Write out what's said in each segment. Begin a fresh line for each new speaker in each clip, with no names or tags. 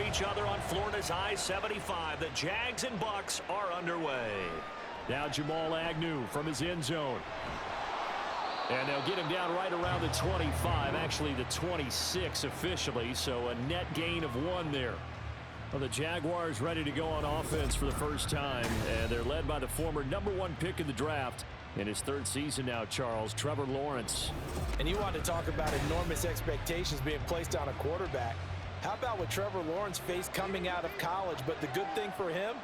each other on Florida's I-75. The Jags and Bucs are underway. Now Jamal Agnew from his end zone. And they'll get him down right around the 25, actually the 26 officially, so a net gain of 1 there. Well, the Jaguars ready to go on offense for the first time, and they're led by the former #1 pick in the draft. In his 3rd season now, Charles, Trevor Lawrence.
And you want to talk about enormous expectations being placed on a quarterback. How about what Trevor Lawrence faced coming out of college? But the good thing for him,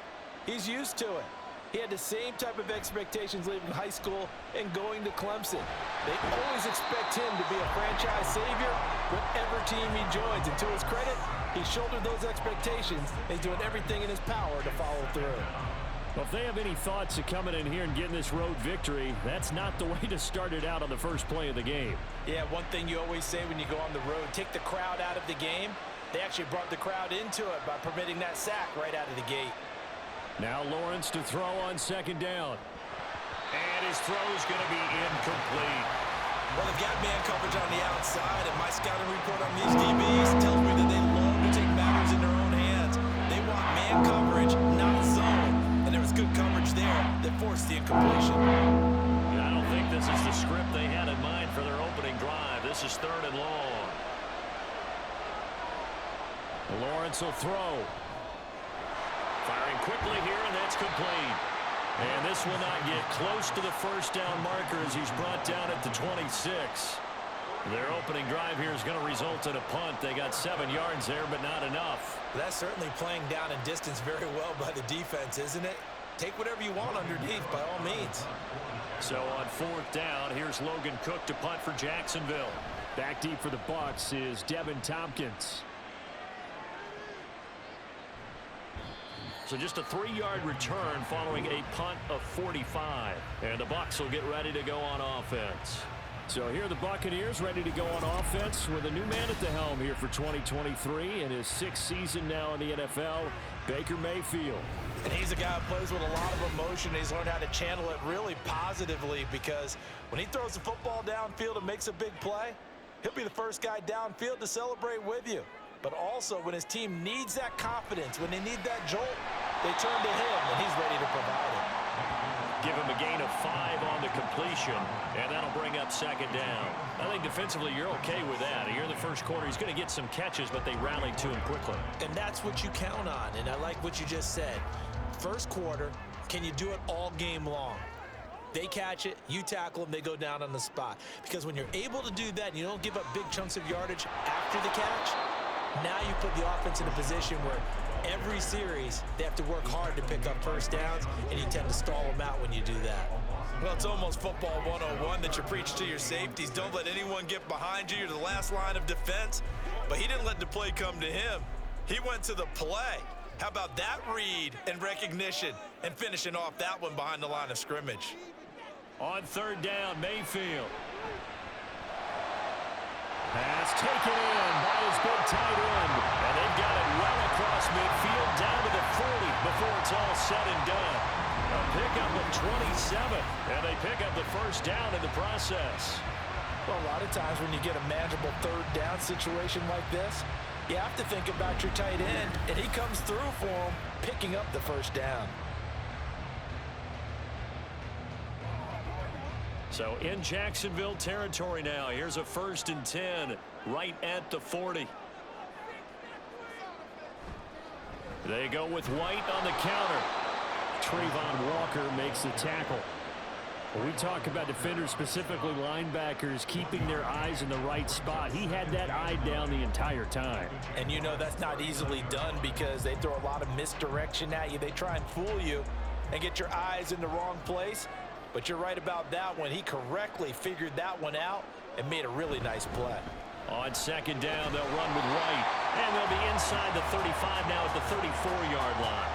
he's used to it. He had the same type of expectations leaving high school and going to Clemson. They always expect him to be a franchise savior whatever team he joins. And to his credit, he shouldered those expectations, and he's doing everything in his power to follow through.
Well, if they have any thoughts of coming in here and getting this road victory, that's not the way to start it out on the first play of the game.
Yeah, one thing you always say when you go on the road, take the crowd out of the game. They actually brought the crowd into it by permitting that sack right out of the gate.
Now Lawrence to throw on 2nd down. And his throw's going to be incomplete.
Well, they've got man coverage on the outside, and my scouting report on these DBs tells me that they love to take matters in their own hands. They want man coverage, not zone. And there was good coverage there that forced the incompletion.
I don't think this is the script they had in mind for their opening drive. This is 3rd and long. Lawrence will throw. Firing quickly here, and that's complete. And this will not get close to the first down marker as he's brought down at the 26. Their opening drive here is going to result in a punt. They got 7 yards there, but not enough.
That's certainly playing down in distance very well by the defense, isn't it? Take whatever you want underneath, by all means.
So on 4th down, here's Logan Cook to punt for Jacksonville. Back deep for the Bucs is Devin Tompkins. So just a 3-yard return following a punt of 45. And the Bucs will get ready to go on offense. So here are the Buccaneers ready to go on offense with a new man at the helm here for 2023 in his 6th season now in the NFL, Baker Mayfield.
And he's a guy who plays with a lot of emotion. He's learned how to channel it really positively because when he throws the football downfield and makes a big play, he'll be the first guy downfield to celebrate with you. But also when his team needs that confidence, when they need that jolt, they turn to him, and he's ready to provide it.
Give him a gain of 5 on the completion, and that'll bring up 2nd down. I think defensively you're okay with that. Here in the first quarter, he's going to get some catches, but they rallied to him quickly.
And that's what you count on, and I like what you just said. First quarter, can you do it all game long? They catch it, you tackle them, they go down on the spot. Because when you're able to do that and you don't give up big chunks of yardage after the catch, now you put the offense in a position where every series they have to work hard to pick up first downs, and you tend to stall them out when you do that. Well, it's almost football 101 that you preach to your safeties. Don't let anyone get behind you. You're the last line of defense. But he didn't let the play come to him. He went to the play. How about that read and recognition and finishing off that one behind the line of scrimmage?
On 3rd down, Mayfield. Pass taken in by his big tight end. And they've got it well across midfield down to the 40 before it's all said and done. A pickup of 27, and they pick up the first down in the process.
Well, a lot of times when you get a manageable 3rd down situation like this, you have to think about your tight end, and he comes through for him, picking up the first down.
So in Jacksonville territory now. Here's a 1st and 10 right at the 40. They go with White on the counter. Trayvon Walker makes the tackle. When we talk about defenders, specifically linebackers, keeping their eyes in the right spot, he had that eye down the entire time.
And you know that's not easily done because they throw a lot of misdirection at you. They try and fool you and get your eyes in the wrong place. But you're right about that one. He correctly figured that one out and made a really nice play.
On 2nd down, they'll run with White. And they'll be inside the 35 now at the 34-yard line.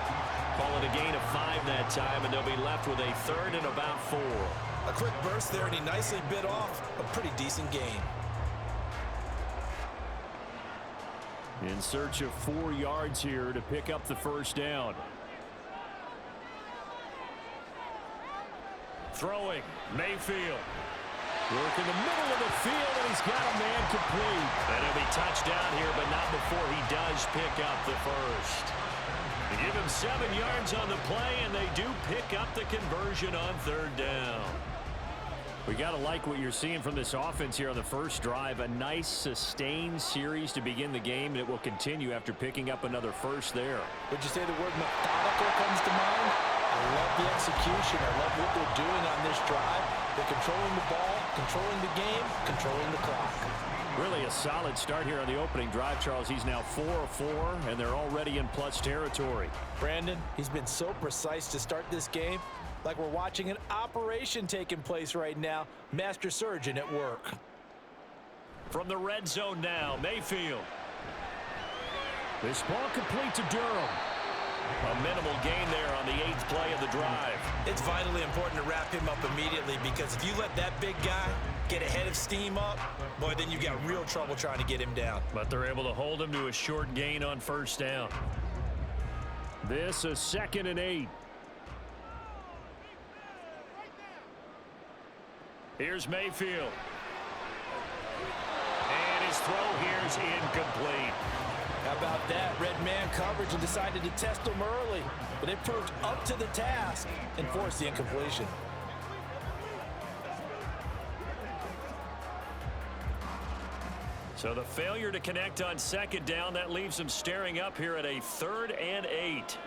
Call it a gain of 5 that time, and they'll be left with a 3rd and about 4.
A quick burst there, and he nicely bit off a pretty decent gain.
In search of 4 yards here to pick up the first down. Throwing, Mayfield. Work in the middle of the field, and he's got a man complete. And he'll be touched down here, but not before he does Jaguars pick up the first. They give him 7 yards on the play, and they do pick up the conversion on third down. We got to like what you're seeing from this offense here on the first drive. A nice, sustained series to begin the game, and it will continue after picking up another first there.
Would you say the word methodical comes to mind? I love the execution. I love what they're doing on this drive. They're controlling the ball, controlling the game, controlling the clock.
Really a solid start here on the opening drive, Charles. He's now 4 of 4, and they're already in plus territory.
Brandon, he's been so precise to start this game. Like we're watching an operation taking place right now. Master surgeon at work.
From the red zone now, Mayfield. This ball complete to Durham. A minimal gain there on the 8th play of the drive.
It's vitally important to wrap him up immediately, because if you let that big guy get ahead of steam up, boy, then you've got real trouble trying to get him down.
But they're able to hold him to a short gain on first down. This is 2nd and 8. Here's Mayfield. And his throw here is incomplete.
How about that? Red man coverage and decided to test him early. But they proved up to the task and forced the incompletion.
So the failure to connect on 2nd down, that leaves him staring up here at a 3rd and 8.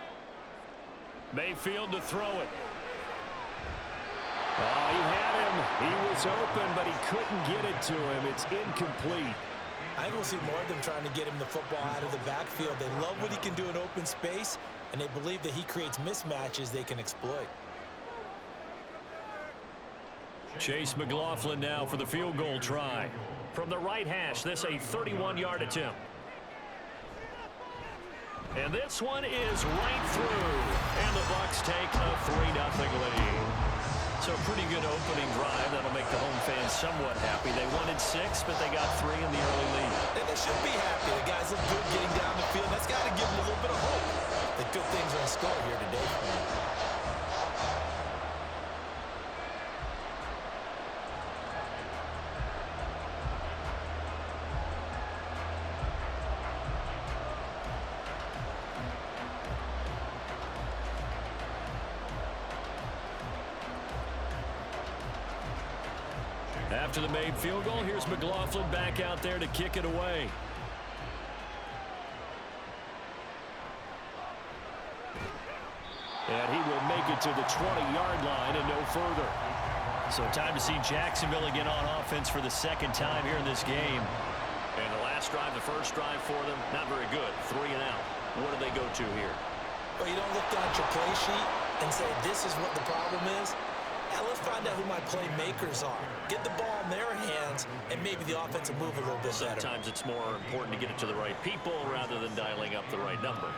Mayfield to throw it. Oh, he had him. He was open, but he couldn't get it to him. It's incomplete.
I think we'll see more of them trying to get him the football out of the backfield. They love what he can do in open space, and they believe that he creates mismatches they can exploit.
Chase McLaughlin now for the field goal try. From the right hash, this a 31-yard attempt. And this one is right through. And the Bucs take a 3-0 lead. So a pretty good opening drive. That'll make the home fans somewhat happy. They wanted 6, but they got 3 in the early lead.
And they should be happy. The guys look good getting down the field. That's got to give them a little bit of hope that good things are in store here today.
After the made field goal, here's McLaughlin back out there to kick it away. And he will make it to the 20-yard line and no further. So time to see Jacksonville again on offense for the 2nd time here in this game. And the last drive, the first drive for them, not very good. 3 and out. What do they go to here?
Well, you don't look down at your play sheet and say, this is what the problem is. Yeah, let's find out who my playmakers are. Get the ball in their hands, and maybe the offense will move a little bit better.
Sometimes it's more important to get it to the right people rather than dialing up the right number.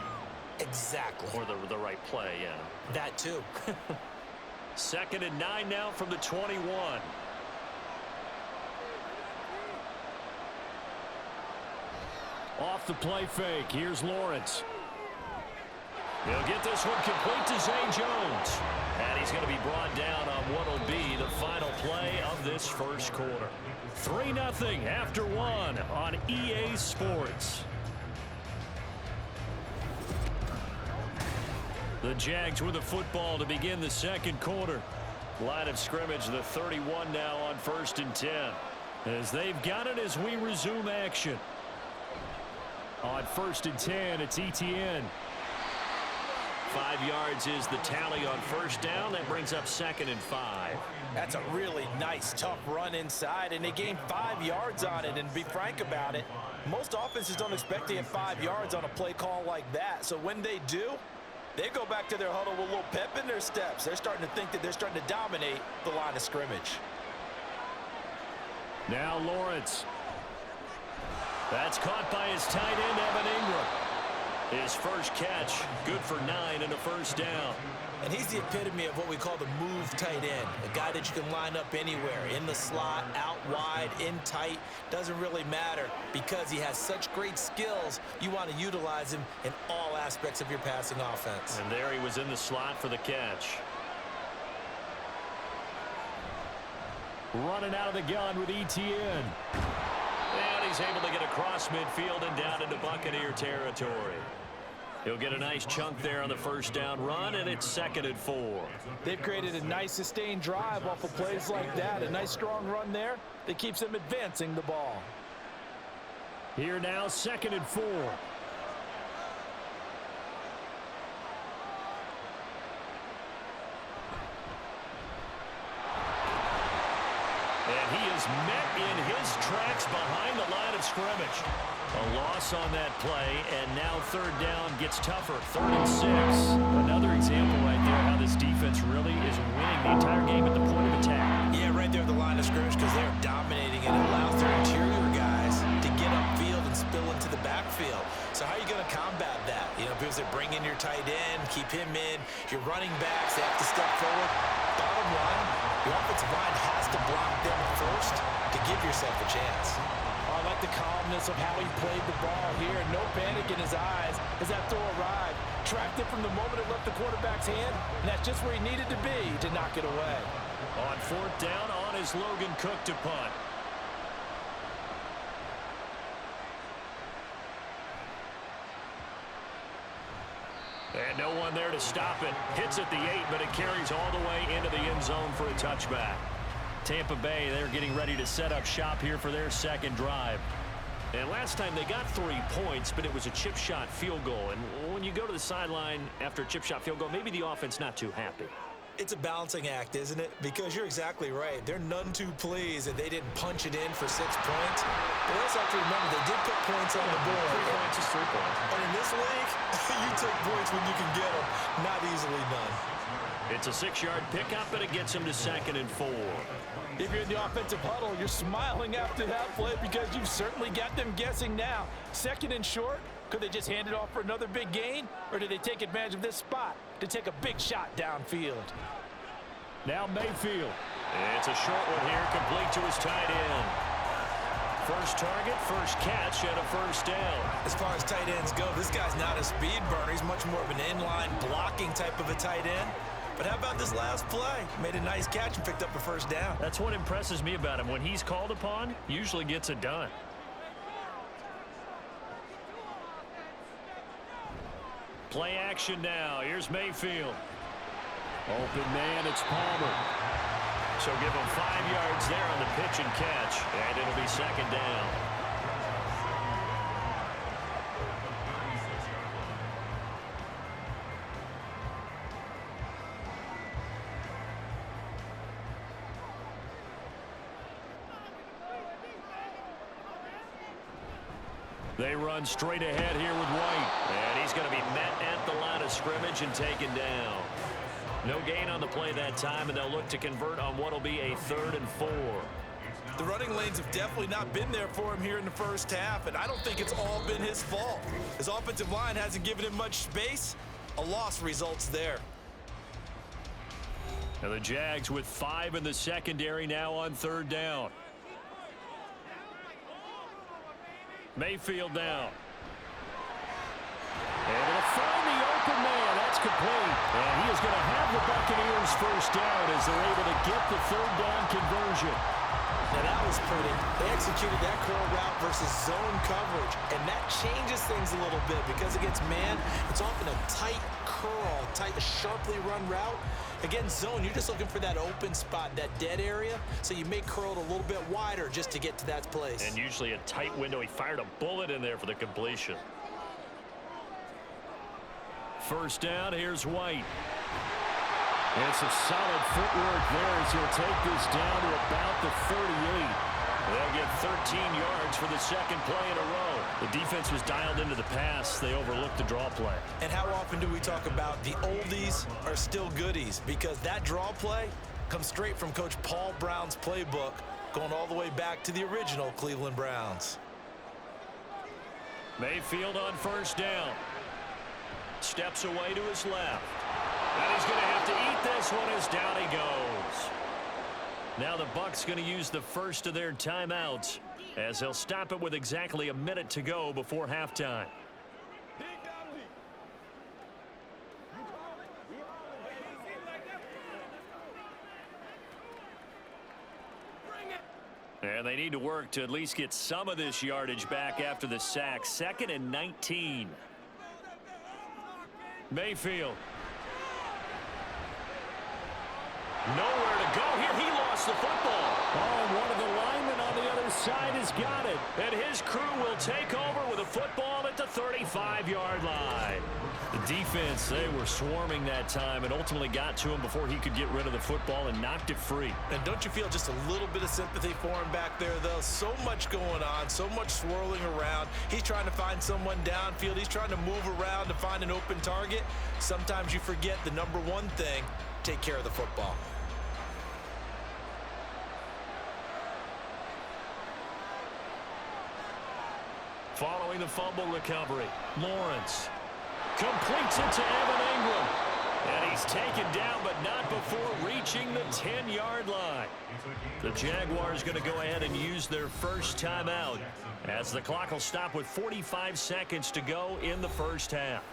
Exactly.
Or the right play, yeah.
That too.
2nd and 9 now from the 21. Off the play fake. Here's Lawrence. He'll get this one complete to Zay Jones. And he's going to be brought down on what will be the final play of this first quarter. 3-0 after 1 on EA Sports. The Jags with the football to begin the 2nd quarter. Line of scrimmage, the 31 now on 1st and 10. As they've got it as we resume action. On 1st and 10, it's Etienne. 5 yards is the tally on first down. That brings up 2nd and 5.
That's a really nice, tough run inside, and they gained 5 yards on it. And to be frank about it, most offenses don't expect to get 5 yards on a play call like that. So when they do, they go back to their huddle with a little pep in their steps. They're starting to think that they're starting to dominate the line of scrimmage.
Now Lawrence. That's caught by his tight end, Evan Ingram. His first catch, good for 9 and a first down.
And he's the epitome of what we call the move tight end. A guy that you can line up anywhere, in the slot, out wide, in tight. Doesn't really matter because he has such great skills. You want to utilize him in all aspects of your passing offense.
And there he was in the slot for the catch. Running out of the gun with Etienne. And he's able to get across midfield and down into Buccaneer territory. He'll get a nice chunk there on the first down run, and it's 2nd and 4.
They've created a nice sustained drive off of plays like that. A nice strong run there that keeps them advancing the ball.
Here now, 2nd and 4. And he is met in his tracks behind the line of scrimmage. A loss on that play, and now 3rd down gets tougher. 3rd and 6. Another example right there how this defense really is winning the entire game at the point of attack.
Yeah, right there at the line of scrimmage because they're dominating it. It allows their interior guys to get upfield and spill into the backfield. So how are you going to combat that? You know, because they bring in your tight end, keep him in. Your running backs, they have to step forward. Bottom line, your offensive line has to block them first to give yourself a chance.
I like the calmness of how he played the ball here. No panic in his eyes as that throw arrived. Tracked it from the moment it left the quarterback's hand, and that's just where he needed to be to knock it away.
On 4th down, on is Logan Cook to punt. And no one there to stop it. Hits at the 8, but it carries all the way into the end zone for a touchback. Tampa Bay, they're getting ready to set up shop here for their 2nd drive. And last time they got 3 points, but it was a chip shot field goal. And when you go to the sideline after a chip shot field goal, maybe the offense not too happy.
It's a balancing act, isn't it? Because you're exactly right. They're none too pleased that they didn't punch it in for 6 points. But they also have to remember they did put points on the board.
3 points is 3 points.
And in this league, you take points when you can get them. Not easily done.
It's a 6-yard pickup, and it gets him to 2nd and 4.
If you're in the offensive huddle, you're smiling after that play because you've certainly got them guessing now. 2nd and short, could they just hand it off for another big gain? Or did they take advantage of this spot to take a big shot downfield?
Now Mayfield. It's a short one here, complete to his tight end. First target, first catch, and a first down.
As far as tight ends go, this guy's not a speed burner. He's much more of an inline blocking type of a tight end. But how about this last play? Made a nice catch and picked up a first down.
That's what impresses me about him. When he's called upon, usually gets it done. Play action now. Here's Mayfield. Open man, it's Palmer. So give him 5 yards there on the pitch and catch, and it'll be 2nd down. They run straight ahead here with White. And he's going to be met at the line of scrimmage and taken down. No gain on the play that time, and they'll look to convert on what will be a 3rd and 4.
The running lanes have definitely not been there for him here in the first half, and I don't think it's all been his fault. His offensive line hasn't given him much space. A loss results there.
And the Jags with 5 in the secondary now on 3rd down. Mayfield down. And it'll find the open man. That's complete. And he is going to have the Buccaneers first down as they're able to get the 3rd down conversion.
Now that was pretty. They executed that curl route versus zone coverage, and that changes things a little bit because against man, it's often a tight curl, sharply run route. Against zone, you're just looking for that open spot, that dead area, so you may curl it a little bit wider just to get to that place.
And usually a tight window. He fired a bullet in there for the completion. First down, here's White. And some solid footwork there as he'll take this down to about the 38. They'll get 13 yards for the 2nd play in a row. The defense was dialed into the pass. They overlooked the draw play.
And how often do we talk about the oldies are still goodies? Because that draw play comes straight from Coach Paul Brown's playbook, going all the way back to the original Cleveland Browns.
Mayfield on first down. Steps away to his left. And he's going to have to eat this one as down he goes. Now the Bucs going to use the first of their timeouts as they'll stop it with exactly a minute to go before halftime. And they need to work to at least get some of this yardage back after the sack. 2nd and 19. Mayfield. Nowhere to go here. He lost the football. Oh, one of the linemen on the other side has got it. And his crew will take over with a football at the 35-yard line. The defense, they were swarming that time and ultimately got to him before he could get rid of the football and knocked it free.
And don't you feel just a little bit of sympathy for him back there, though? So much going on, so much swirling around. He's trying to find someone downfield. He's trying to move around to find an open target. Sometimes you forget the number one thing, take care of the football.
Following the fumble recovery, Lawrence completes it to Evan Ingram. And he's taken down, but not before reaching the 10-yard line. The Jaguars going to go ahead and use their first timeout as the clock will stop with 45 seconds to go in the first half.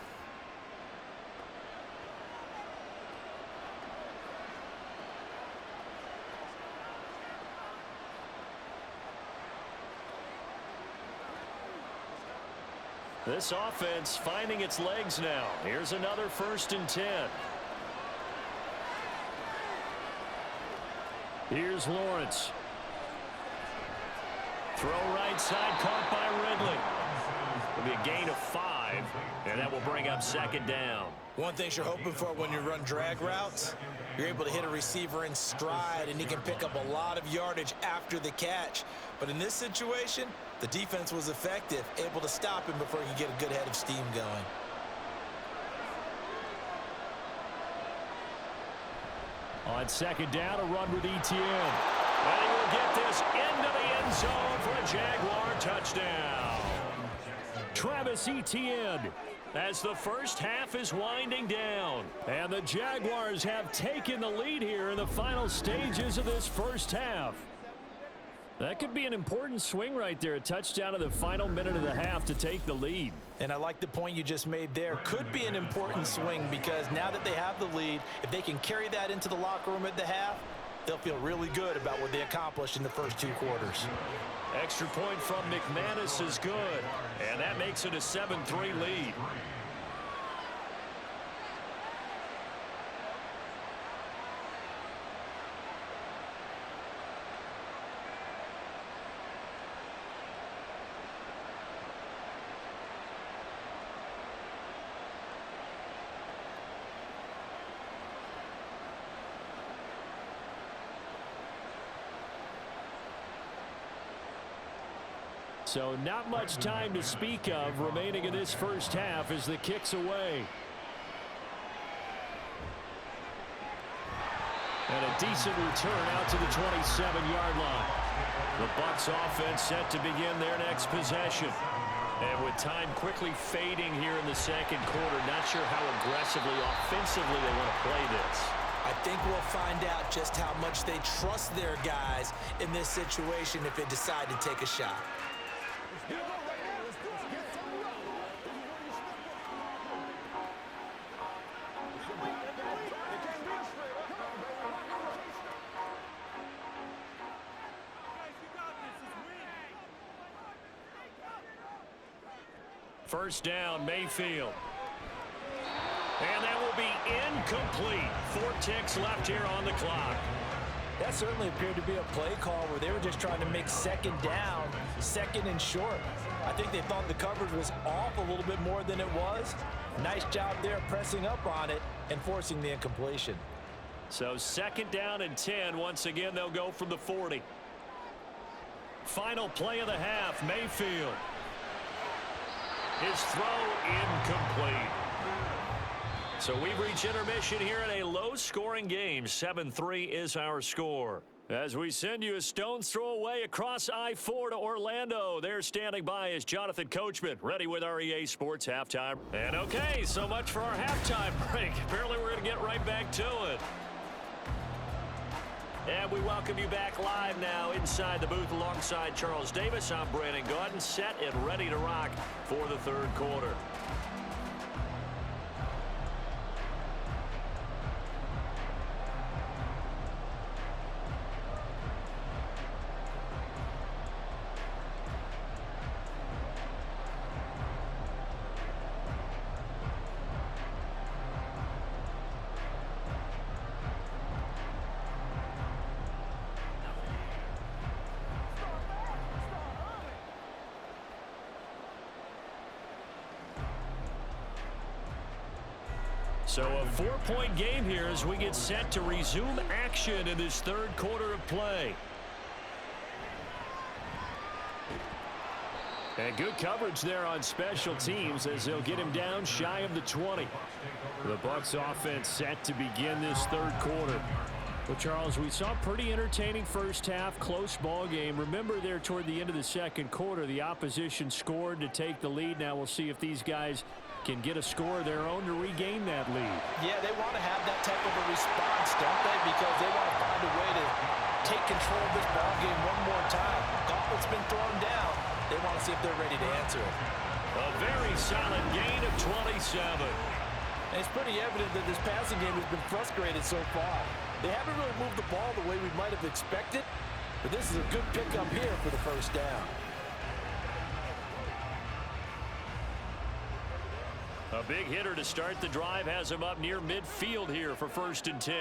This offense finding its legs now. Here's another 1st and 10. Here's Lawrence. Throw right side, caught by Ridley. It'll be a gain of 5, and that will bring up 2nd down.
One thing you're hoping for when you run drag routes, you're able to hit a receiver in stride, and he can pick up a lot of yardage after the catch. But in this situation, the defense was effective, able to stop him before he could get a good head of steam going.
On 2nd down, a run with Etienne. And he will get this into the end zone for a Jaguar touchdown. Travis Etienne, as the first half is winding down. And the Jaguars have taken the lead here in the final stages of this first half. That could be an important swing right there. A touchdown in the final minute of the half to take the lead.
And I like the point you just made there. Could be an important swing because now that they have the lead, if they can carry that into the locker room at the half, they'll feel really good about what they accomplished in the first 2 quarters.
Extra point from McManus is good. And that makes it a 7-3 lead. So not much time to speak of remaining in this first half as the kick's away. And a decent return out to the 27-yard line. The Bucs offense set to begin their next possession. And with time quickly fading here in the 2nd quarter, not sure how aggressively, offensively they want to play this.
I think we'll find out just how much they trust their guys in this situation if they decide to take a shot.
First down, Mayfield. And that will be incomplete. 4 ticks left here on the clock.
That certainly appeared to be a play call where they were just trying to make 2nd down, 2nd and short. I think they thought the coverage was off a little bit more than it was. Nice job there pressing up on it and forcing the incompletion.
So 2nd down and 10. Once again, they'll go from the 40. Final play of the half, Mayfield. His throw incomplete. So we've reached intermission here in a low-scoring game. 7-3 is our score. As we send you a stone's throw away across I-4 to Orlando. There standing by is Jonathan Coachman, ready with our EA Sports halftime. And okay, so much for our halftime break. Apparently we're going to get right back to it. And we welcome you back live now inside the booth alongside Charles Davis. I'm Brandon Gaudin, set and ready to rock for the 3rd quarter. So a 4-point game here as we get set to resume action in this third quarter of play. And good coverage there on special teams as they'll get him down shy of the 20. The Bucs offense set to begin this third quarter. Well, Charles, we saw a pretty entertaining first half, close ball game. Remember there toward the end of the second quarter, the opposition scored to take the lead. Now we'll see if these guys can get a score of their own to regain that lead.
Yeah, they want to have that type of a response, don't they? Because they want to find a way to take control of this ball game one more time. Gauntlet's been thrown down. They want to see if they're ready to answer it.
A very solid gain of 27.
And it's pretty evident that this passing game has been frustrated so far. They haven't really moved the ball the way we might have expected, but this is a good pickup here for the first down.
A big hitter to start the drive has him up near midfield here for 1st and 10.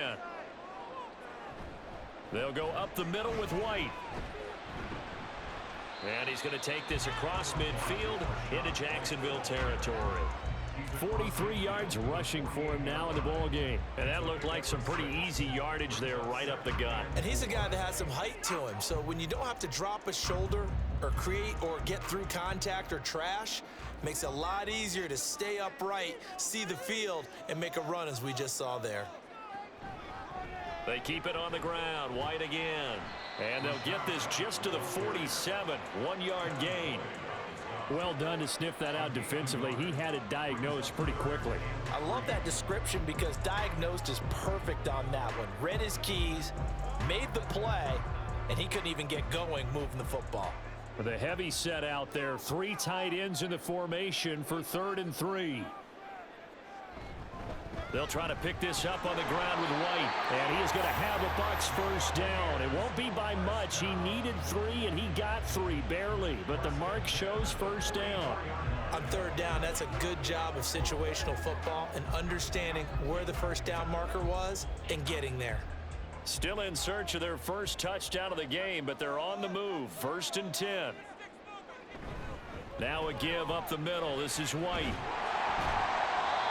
They'll go up the middle with White. And he's going to take this across midfield into Jacksonville territory. 43 yards rushing for him now in the ball game. And that looked like some pretty easy yardage there right up the gut.
And he's a guy that has some height to him. So when you don't have to drop a shoulder or create or get through contact or trash, makes it a lot easier to stay upright, see the field, and make a run as we just saw there.
They keep it on the ground. White again. And they'll get this just to the 47. 1-yard gain. Well done to sniff that out defensively. He had it diagnosed pretty quickly.
I love that description because diagnosed is perfect on that one. Read his keys, made the play, and he couldn't even get going moving the football.
The heavy set out there. 3 tight ends in the formation for 3rd and 3. They'll try to pick this up on the ground with White. And he is going to have a Bucs first down. It won't be by much. He needed 3, and he got 3, barely. But the mark shows first down.
On 3rd down, that's a good job of situational football and understanding where the first down marker was and getting there.
Still in search of their first touchdown of the game, but they're on the move. 1st and 10. Now a give up the middle. This is White.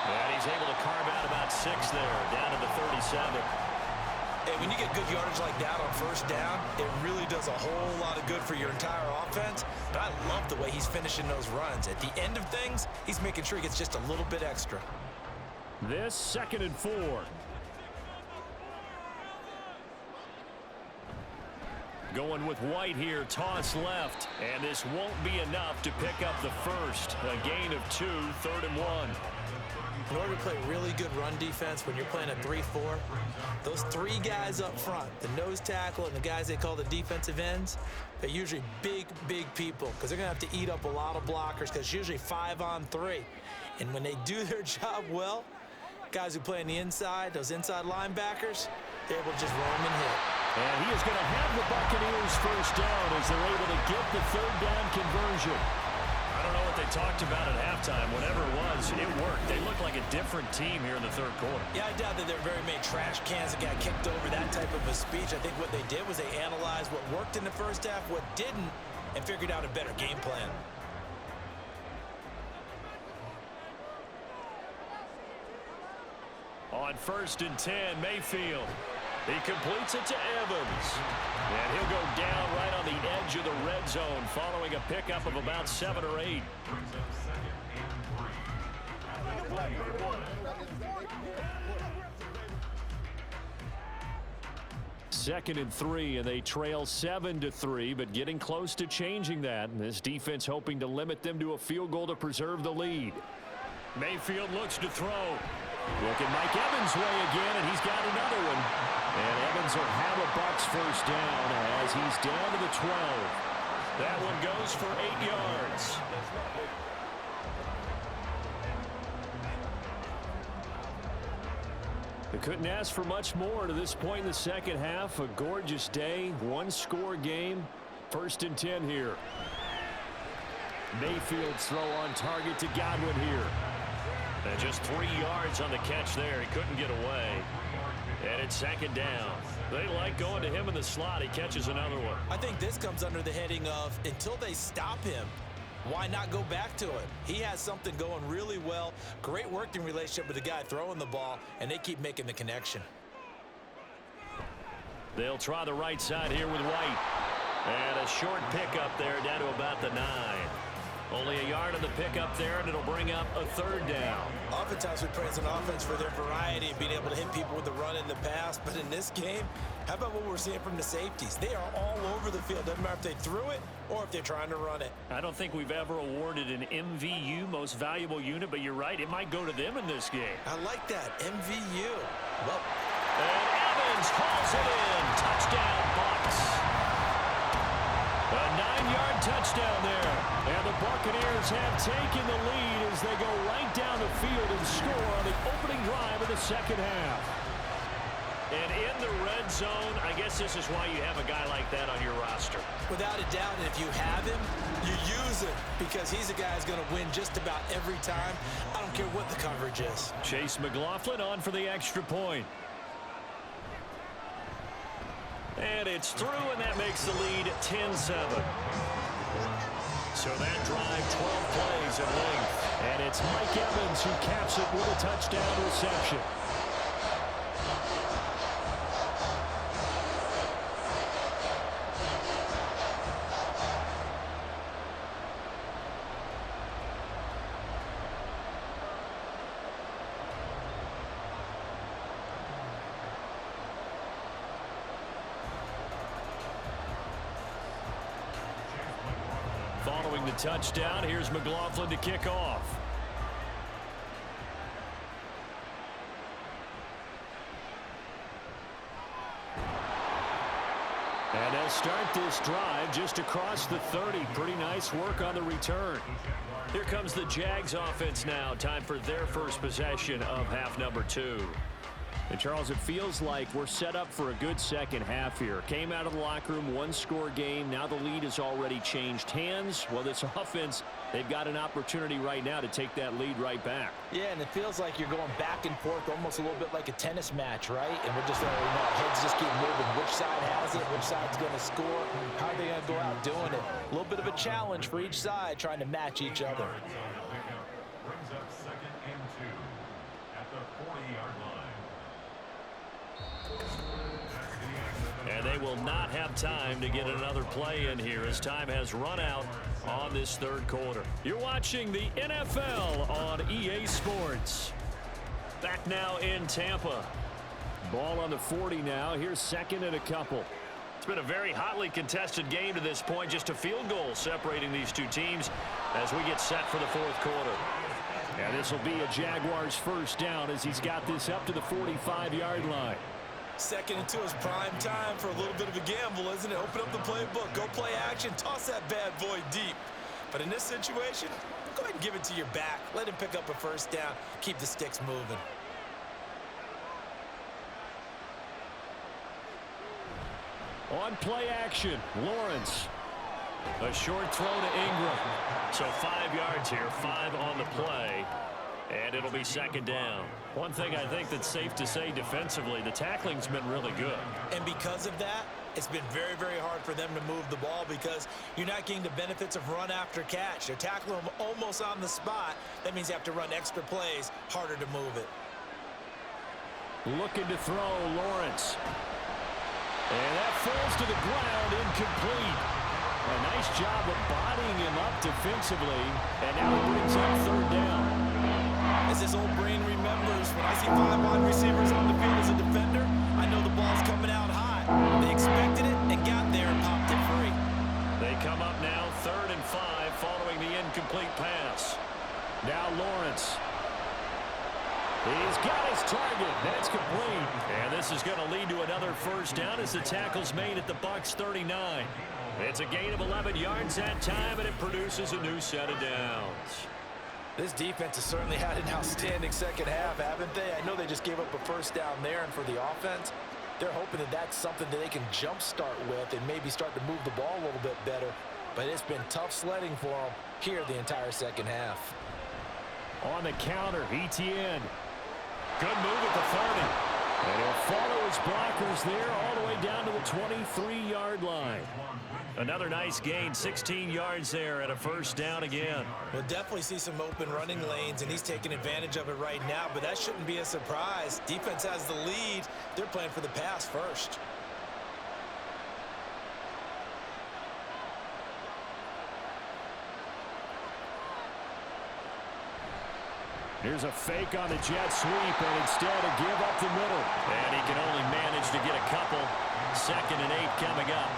And he's able to carve out about 6 there, down to the 37.
Hey, when you get good yardage like that on first down, it really does a whole lot of good for your entire offense. But I love the way he's finishing those runs. At the end of things, he's making sure he gets just a little bit extra.
This 2nd and 4. Going with White here, toss left. And this won't be enough to pick up the first. A gain of 2, 3rd and 1.
In order to play really good run defense when you're playing a 3-4, those 3 guys up front, the nose tackle and the guys they call the defensive ends, they're usually big, big people because they're going to have to eat up a lot of blockers because it's usually 5 on 3. And when they do their job well, guys who play on the inside, those inside linebackers, they're able to just roam and hit.
And he is going to have the Buccaneers first down as they're able to get the 3rd down conversion. I don't know what they talked about at halftime. Whatever it was, it worked. They look like a different team here in the 3rd quarter.
Yeah, I doubt that there are very many trash cans that got kicked over, that type of a speech. I think what they did was they analyzed what worked in the first half, what didn't, and figured out a better game plan.
On 1st and 10, Mayfield. He completes it to Evans. And he'll go down right on the edge of the red zone following a pickup of about 7 or 8. Second and 3, and they trail 7-3, but getting close to changing that. And this defense hoping to limit them to a field goal to preserve the lead. Mayfield looks to throw. Looking Mike Evans' way again, and he's got another one. And Evans will have a Bucs first down as he's down to the 12. That one goes for 8 yards. They couldn't ask for much more to this point in the second half. A gorgeous day, 1-score game. 1st and 10 here. Mayfield's throw on target to Godwin here. And just 3 yards on the catch there. He couldn't get away. And it's 2nd down. They like going to him in the slot. He catches another one.
I think this comes under the heading of until they stop him, why not go back to it? He has something going really well. Great working relationship with the guy throwing the ball, and they keep making the connection.
They'll try the right side here with White. And a short pickup there down to about the 9. Only a yard on the pickup there, and it'll bring up a 3rd down.
Oftentimes we praise an offense for their variety, being able to hit people with the run in the pass. But in this game, how about what we're seeing from the safeties? They are all over the field. Doesn't matter if they threw it or if they're trying to run it.
I don't think we've ever awarded an MVU, most valuable unit, but you're right, it might go to them in this game.
I like that, MVU. Well,
and Evans hauls it in. Touchdown, Bucs. A 9-yard touchdown there. And the Buccaneers have taken the lead as they go right down the field and score on the opening drive of the second half. And in the red zone, I guess this is why you have a guy like that on your roster.
Without a doubt, and if you have him, you use him because he's a guy who's going to win just about every time. I don't care what the coverage is.
Chase McLaughlin on for the extra point. And it's through, and that makes the lead 10-7. So that drive, 12 plays in length. And it's Mike Evans who caps it with a touchdown reception. Following the touchdown, here's McLaughlin to kick off. And they'll start this drive just across the 30. Pretty nice work on the return. Here comes the Jags offense now. Time for their first possession of half number 2. And, Charles, it feels like we're set up for a good second half here. Came out of the locker room, one-score game. Now the lead has already changed hands. Well, this offense, they've got an opportunity right now to take that lead right back.
Yeah, and it feels like you're going back and forth almost a little bit like a tennis match, right? And we're just, heads just keep moving. Which side has it? Which side's going to score? How are they going to go out doing it? A little bit of a challenge for each side trying to match each other.
Brings up 2nd and 2 at the 40-yard line.
And they will not have time to get another play in here as time has run out on this third quarter. You're watching the NFL on EA Sports. Back now in Tampa. Ball on the 40 now. Here's 2nd and a couple. It's been a very hotly contested game to this point. Just a field goal separating these two teams as we get set for the fourth quarter. And this will be a Jaguars first down as he's got this up to the 45-yard line.
2nd and 2 is prime time for a little bit of a gamble, isn't it? Open up the playbook, go play action, toss that bad boy deep. But in this situation, go ahead and give it to your back. Let him pick up a first down. Keep the sticks moving.
On play action, Lawrence. A short throw to Ingram. So 5 yards here, 5 on the play. And it'll be 2nd down. One thing I think that's safe to say defensively, the tackling's been really good.
And because of that, it's been very, very hard for them to move the ball because you're not getting the benefits of run after catch. They're tackling them almost on the spot. That means you have to run extra plays, harder to move it.
Looking to throw, Lawrence. And that falls to the ground, incomplete. A nice job of bodying him up defensively. And now it brings up 3rd down.
As his old brain remembers, when I see 5 wide receivers on the field as a defender, I know the ball's coming out high. They expected it and got there and popped it free.
They come up now 3rd and 5 following the incomplete pass. Now Lawrence. He's got his target. That's complete. And this is going to lead to another first down as the tackle's made at the Bucs 39. It's a gain of 11 yards that time, and it produces a new set of downs.
This defense has certainly had an outstanding second half, haven't they? I know they just gave up a first down there, and for the offense, they're hoping that that's something that they can jumpstart with and maybe start to move the ball a little bit better. But it's been tough sledding for them here the entire second half.
On the counter, Etienne. Good move at the 30. And he'll follow his blockers there all the way down to the 23-yard line. Another nice gain, 16 yards there and a first down again.
We'll definitely see some open running lanes, and he's taking advantage of it right now, but that shouldn't be a surprise. Defense has the lead. They're playing for the pass first.
Here's a fake on the jet sweep, and instead a give up the middle. And he can only manage to get a couple. 2nd and 8 coming up.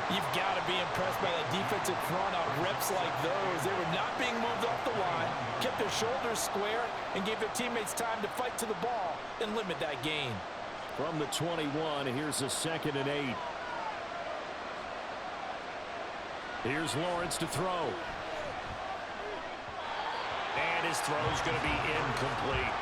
You've got to be impressed by that defensive front on reps like those. They were not being moved off the line, kept their shoulders square, and gave their teammates time to fight to the ball and limit that gain.
From the 21, here's a 2nd and 8. Here's Lawrence to throw. And his throw's going to be incomplete.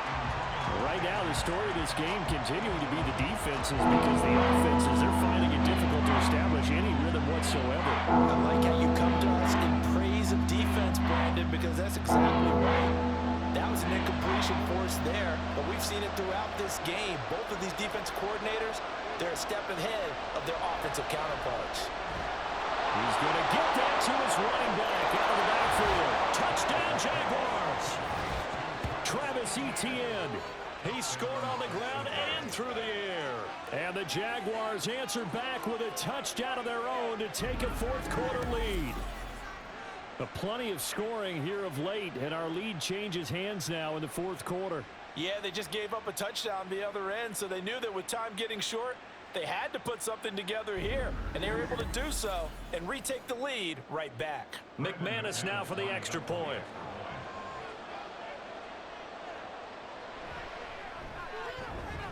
Right now, the story of this game continuing to be the defenses, because the offenses, they're finding it difficult to establish any rhythm whatsoever.
I like how you come to us in praise of defense, Brandon, because that's exactly right. That was an incompletion force there, but we've seen it throughout this game. Both of these defense coordinators, they're a step ahead of their offensive counterparts.
He's going to get that to his running back out of the backfield. Touchdown, Jaguars. Travis Etienne. He scored on the ground and through the air. And the Jaguars answer back with a touchdown of their own to take a fourth-quarter lead. But plenty of scoring here of late, and our lead changes hands now in the fourth quarter.
Yeah, they just gave up a touchdown the other end, so they knew that with time getting short, they had to put something together here, and they were able to do so and retake the lead right back.
McManus now for the extra point.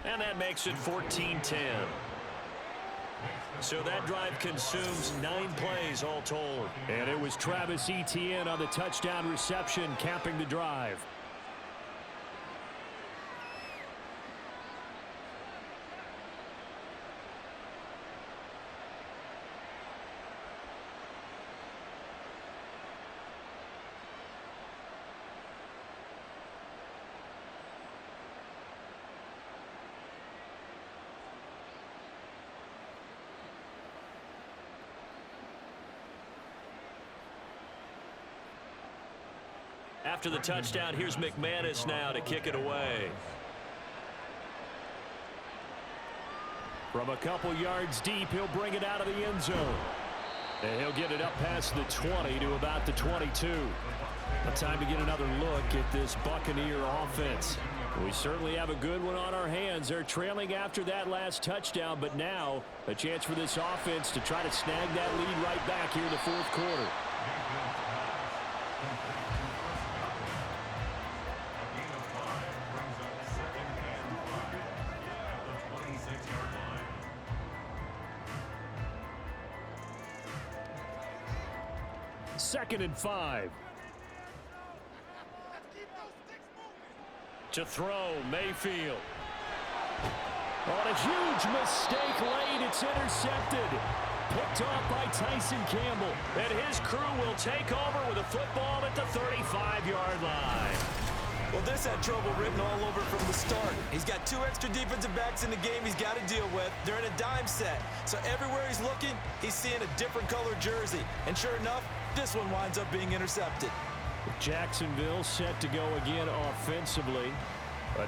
And that makes it 14-10. So that drive consumes 9 plays all told. And it was Travis Etienne on the touchdown reception capping the drive. After the touchdown, here's McManus now to kick it away. From a couple yards deep, he'll bring it out of the end zone. And he'll get it up past the 20 to about the 22. A time to get another look at this Buccaneer offense. We certainly have a good one on our hands. They're trailing after that last touchdown, but now a chance for this offense to try to snag that lead right back here in the fourth quarter. Second and 5. To throw, Mayfield. On a huge mistake late, it's intercepted. Picked off by Tyson Campbell. And his crew will take over with a football at the 35-yard line.
Well, this had trouble written all over from the start. He's got 2 extra defensive backs in the game he's got to deal with. They're in a dime set. So everywhere he's looking, he's seeing a different color jersey. And sure enough, this one winds up being intercepted.
Jacksonville set to go again offensively.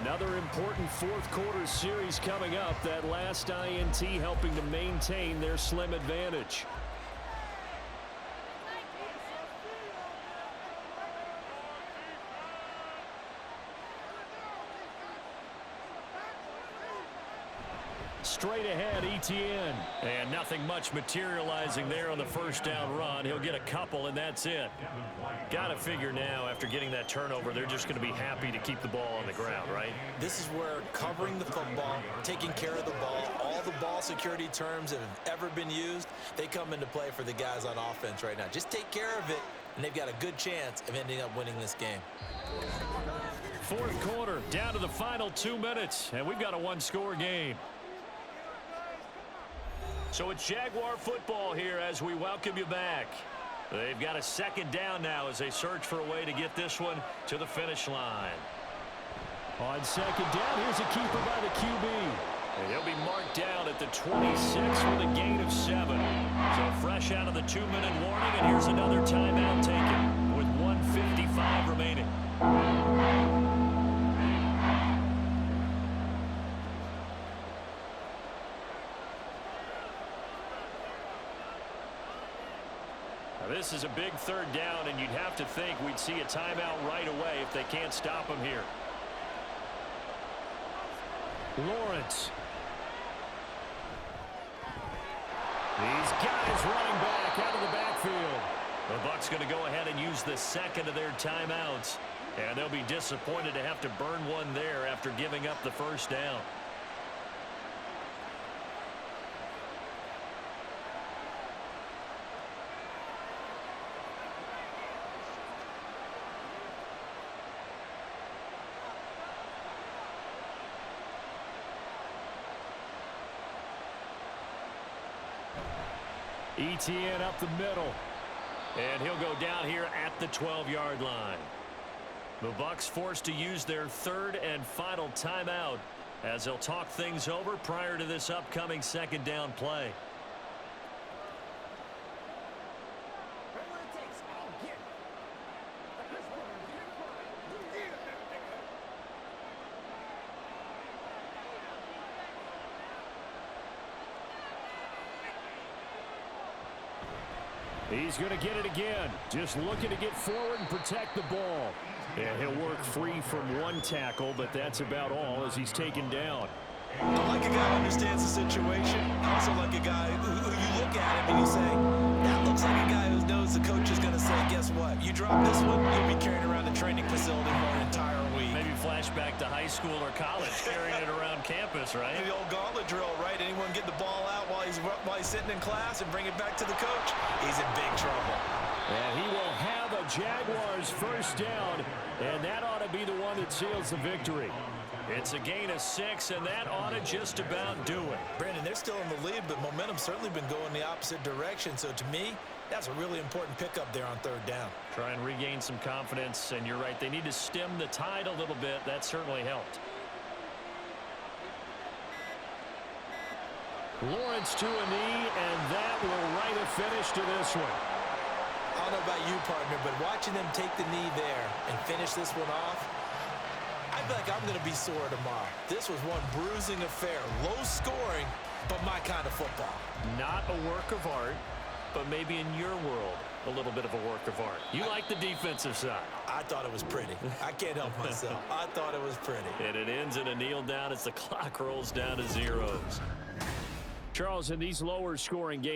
Another important fourth quarter series coming up. That last INT helping to maintain their slim advantage. Straight ahead, Etienne. And nothing much materializing there on the first down run. He'll get a couple, and that's it. Got to figure now, after getting that turnover, they're just going to be happy to keep the ball on the ground, right?
This is where covering the football, taking care of the ball, all the ball security terms that have ever been used, they come into play for the guys on offense right now. Just take care of it, and they've got a good chance of ending up winning this game.
Fourth quarter, down to the final 2 minutes, and we've got a one-score game. So it's Jaguar football here as we welcome you back. They've got a second down now as they search for a way to get this one to the finish line. On second down, here's a keeper by the QB. And he'll be marked down at the 26 with a gain of 7. So fresh out of the 2-minute warning, and here's another timeout taken with 1:55 remaining. Now this is a big third down, and you'd have to think we'd see a timeout right away if they can't stop him here. Lawrence. These guys running back out of the backfield. The Bucs going to go ahead and use the second of their timeouts. And they'll be disappointed to have to burn one there after giving up the first down. ETN up the middle. And he'll go down here at the 12-yard line. The Bucs forced to use their third and final timeout as they'll talk things over prior to this upcoming second down play. He's going to get it again. Just looking to get forward and protect the ball. And he'll work free from one tackle, but that's about all as he's taken down.
I like a guy who understands the situation. I also like a guy who you look at him and you say, that looks like a guy who knows the coach is going to say, guess what? You drop this one, you'll be carrying around the training facility for an entire week.
Maybe flashback to high school or college, carrying it around campus, right?
The old gauntlet drill, right? Anyone get the ball out while he's sitting in class and bring it back to the coach? He's in big trouble.
And he will have a Jaguars first down, and that ought to be the one that seals the victory. It's a gain of 6, and that ought to just about do it.
Brandon, they're still in the lead, but momentum's certainly been going the opposite direction. So to me, that's a really important pickup there on third down.
Try and regain some confidence, and you're right. They need to stem the tide a little bit. That certainly helped. Lawrence to a knee, and that will write a finish to this one.
I don't know about you, partner, but watching them take the knee there and finish this one off, I feel like I'm going to be sore tomorrow. This was one bruising affair. Low scoring, but my kind of football.
Not a work of art, but maybe in your world, a little bit of a work of art. You like the defensive side.
I thought it was pretty. I can't help myself. I thought it was pretty.
And it ends in a kneel down as the clock rolls down to zeros. Charles, in these lower scoring games,